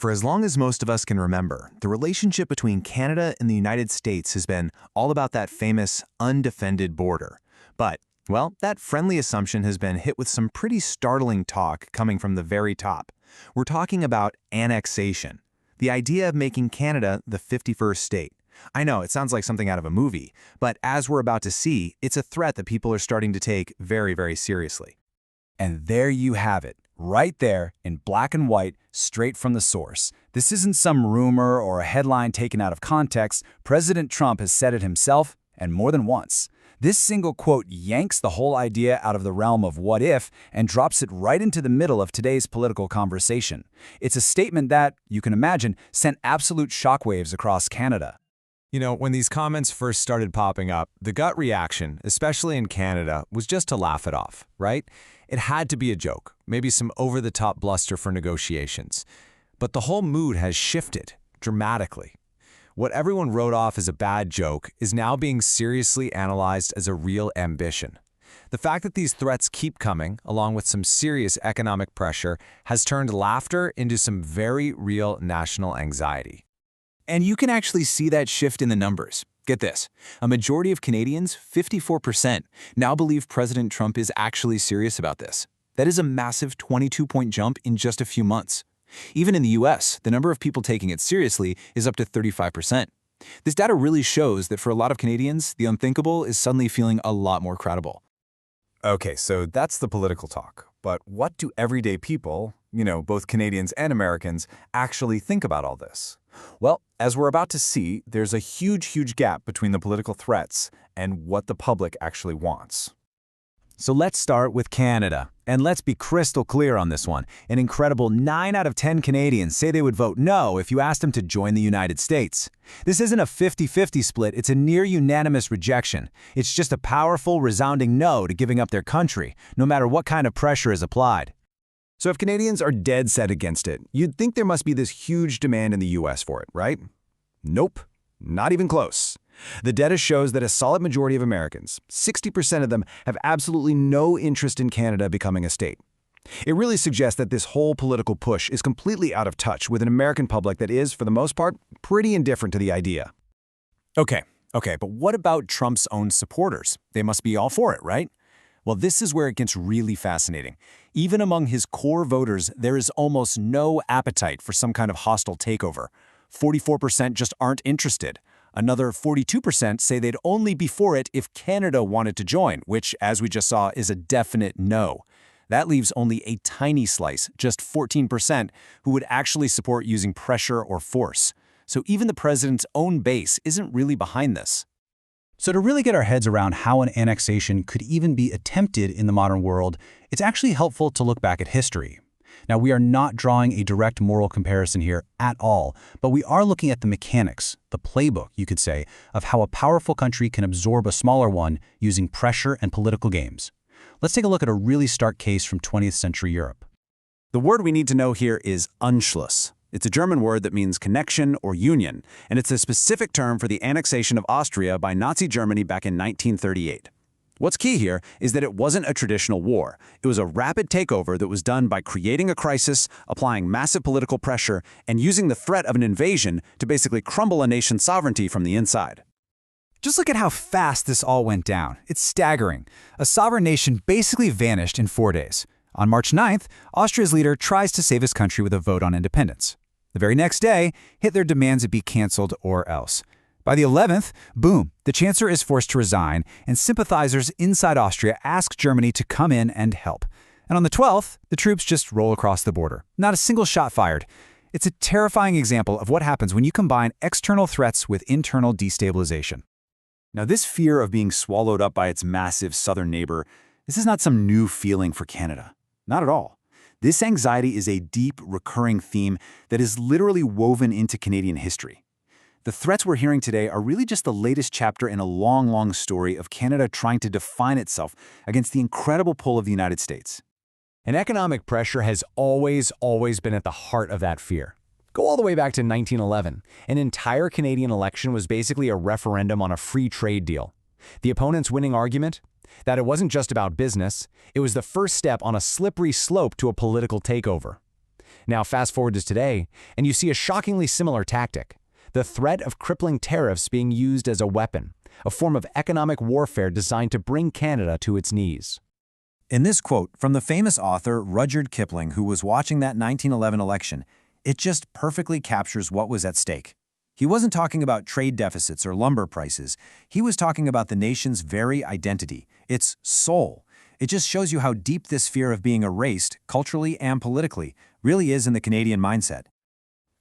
For as long as most of us can remember, the relationship between Canada and the United States has been all about that famous undefended border. But, well, that friendly assumption has been hit with some pretty startling talk coming from the very top. We're talking about annexation, the idea of making Canada the 51st state. I know, it sounds like something out of a movie, but as we're about to see, it's a threat that people are starting to take very, very seriously. And there you have it, right there, in black and white, straight from the source. This isn't some rumor or a headline taken out of context. President Trump has said it himself, and more than once. This single quote yanks the whole idea out of the realm of what if and drops it right into the middle of today's political conversation. It's a statement that, you can imagine, sent absolute shockwaves across Canada. You know, when these comments first started popping up, the gut reaction, especially in Canada, was just to laugh it off, right? It had to be a joke, maybe some over-the-top bluster for negotiations. But the whole mood has shifted dramatically. What everyone wrote off as a bad joke is now being seriously analyzed as a real ambition. The fact that these threats keep coming, along with some serious economic pressure, has turned laughter into some very real national anxiety. And you can actually see that shift in the numbers. Get this, a majority of Canadians, 54%, now believe President Trump is actually serious about this. That is a massive 22-point jump in just a few months. Even in the US, the number of people taking it seriously is up to 35%. This data really shows that for a lot of Canadians, the unthinkable is suddenly feeling a lot more credible. Okay, so that's the political talk. But what do everyday people, both Canadians and Americans, actually think about all this? Well, as we're about to see, there's a huge gap between the political threats and what the public actually wants. So let's start with Canada. And let's be crystal clear on this one. An incredible 9 out of 10 Canadians say they would vote no if you asked them to join the United States. This isn't a 50-50 split, it's a near unanimous rejection. It's just a powerful, resounding no to giving up their country, no matter what kind of pressure is applied. So if Canadians are dead set against it, you'd think there must be this huge demand in the US for it, right? Nope, not even close. The data shows that a solid majority of Americans, 60% of them, have absolutely no interest in Canada becoming a state. It really suggests that this whole political push is completely out of touch with an American public that is, for the most part, pretty indifferent to the idea. Okay, but what about Trump's own supporters? They must be all for it, right? Well, this is where it gets really fascinating. Even among his core voters, there is almost no appetite for some kind of hostile takeover. 44% just aren't interested. Another 42% say they'd only be for it if Canada wanted to join, which, as we just saw, is a definite no. That leaves only a tiny slice, just 14%, who would actually support using pressure or force. So even the president's own base isn't really behind this. So to really get our heads around how an annexation could even be attempted in the modern world, it's actually helpful to look back at history. Now, we are not drawing a direct moral comparison here at all, but we are looking at the mechanics, the playbook, you could say, of how a powerful country can absorb a smaller one using pressure and political games. Let's take a look at a really stark case from 20th century Europe. The word we need to know here is anschluss. It's a German word that means connection or union, and it's a specific term for the annexation of Austria by Nazi Germany back in 1938. What's key here is that it wasn't a traditional war. It was a rapid takeover that was done by creating a crisis, applying massive political pressure, and using the threat of an invasion to basically crumble a nation's sovereignty from the inside. Just look at how fast this all went down. It's staggering. A sovereign nation basically vanished in 4 days. On March 9th, Austria's leader tries to save his country with a vote on independence. The very next day, Hitler demands it be canceled or else. By the 11th, boom, the chancellor is forced to resign, and sympathizers inside Austria ask Germany to come in and help. And on the 12th, the troops just roll across the border. Not a single shot fired. It's a terrifying example of what happens when you combine external threats with internal destabilization. Now, this fear of being swallowed up by its massive southern neighbor, this is not some new feeling for Canada. Not at all. This anxiety is a deep, recurring theme that is literally woven into Canadian history. The threats we're hearing today are really just the latest chapter in a long story of Canada trying to define itself against the incredible pull of the United States. And economic pressure has always been at the heart of that fear. Go all the way back to 1911. An entire Canadian election was basically a referendum on a free trade deal. The opponent's winning argument? That it wasn't just about business, it was the first step on a slippery slope to a political takeover. Now fast forward to today, and you see a shockingly similar tactic. The threat of crippling tariffs being used as a weapon, a form of economic warfare designed to bring Canada to its knees. In this quote from the famous author Rudyard Kipling, who was watching that 1911 election, it just perfectly captures what was at stake. He wasn't talking about trade deficits or lumber prices. He was talking about the nation's very identity, its soul. It just shows you how deep this fear of being erased, culturally and politically, really is in the Canadian mindset.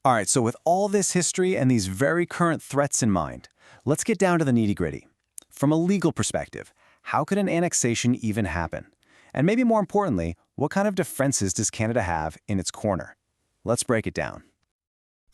All right, so with all this history and these very current threats in mind, let's get down to the nitty-gritty. From a legal perspective, how could an annexation even happen? And maybe more importantly, what kind of defenses does Canada have in its corner? Let's break it down.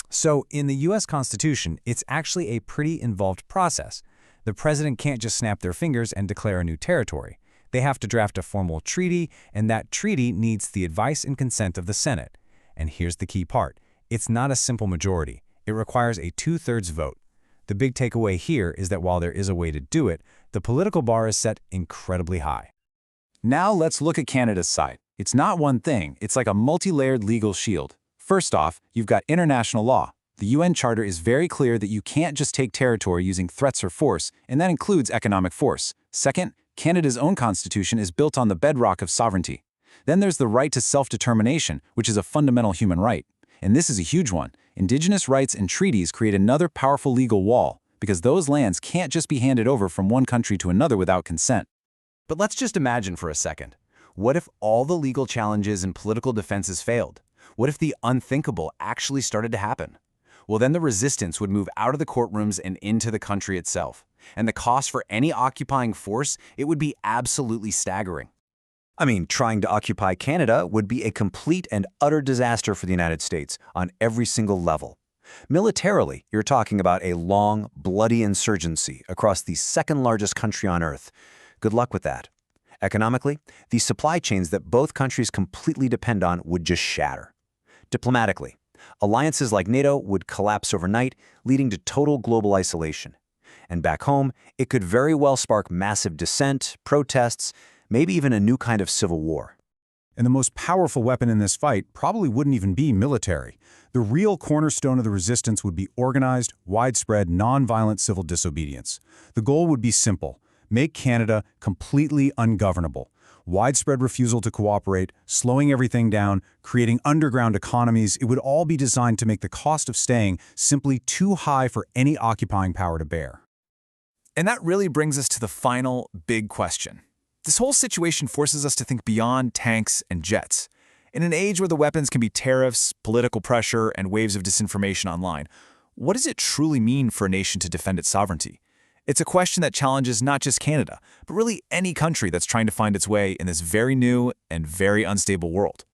So, in the U.S. Constitution, it's actually a pretty involved process. The president can't just snap their fingers and declare a new territory. They have to draft a formal treaty, and that treaty needs the advice and consent of the Senate. And here's the key part. It's not a simple majority. It requires a 2/3 vote. The big takeaway here is that while there is a way to do it, the political bar is set incredibly high. Now let's look at Canada's side. It's not one thing, it's like a multi-layered legal shield. First off, you've got international law. The UN Charter is very clear that you can't just take territory using threats or force, and that includes economic force. Second, Canada's own constitution is built on the bedrock of sovereignty. Then there's the right to self-determination, which is a fundamental human right. And this is a huge one. Indigenous rights and treaties create another powerful legal wall, because those lands can't just be handed over from one country to another without consent. But let's just imagine for a second. What if all the legal challenges and political defenses failed? What if the unthinkable actually started to happen? Well, then the resistance would move out of the courtrooms and into the country itself. And the cost for any occupying force, it would be absolutely staggering. I mean, trying to occupy Canada would be a complete and utter disaster for the United States on every single level. Militarily, you're talking about a long, bloody insurgency across the second largest country on Earth. Good luck with that. Economically, the supply chains that both countries completely depend on would just shatter. Diplomatically, alliances like NATO would collapse overnight, leading to total global isolation. And back home, it could very well spark massive dissent, protests, maybe even a new kind of civil war. And the most powerful weapon in this fight probably wouldn't even be military. The real cornerstone of the resistance would be organized, widespread, nonviolent civil disobedience. The goal would be simple: make Canada completely ungovernable. Widespread refusal to cooperate, slowing everything down, creating underground economies. It would all be designed to make the cost of staying simply too high for any occupying power to bear. And that really brings us to the final big question. This whole situation forces us to think beyond tanks and jets. In an age where the weapons can be tariffs, political pressure, and waves of disinformation online, what does it truly mean for a nation to defend its sovereignty? It's a question that challenges not just Canada, but really any country that's trying to find its way in this very new and very unstable world.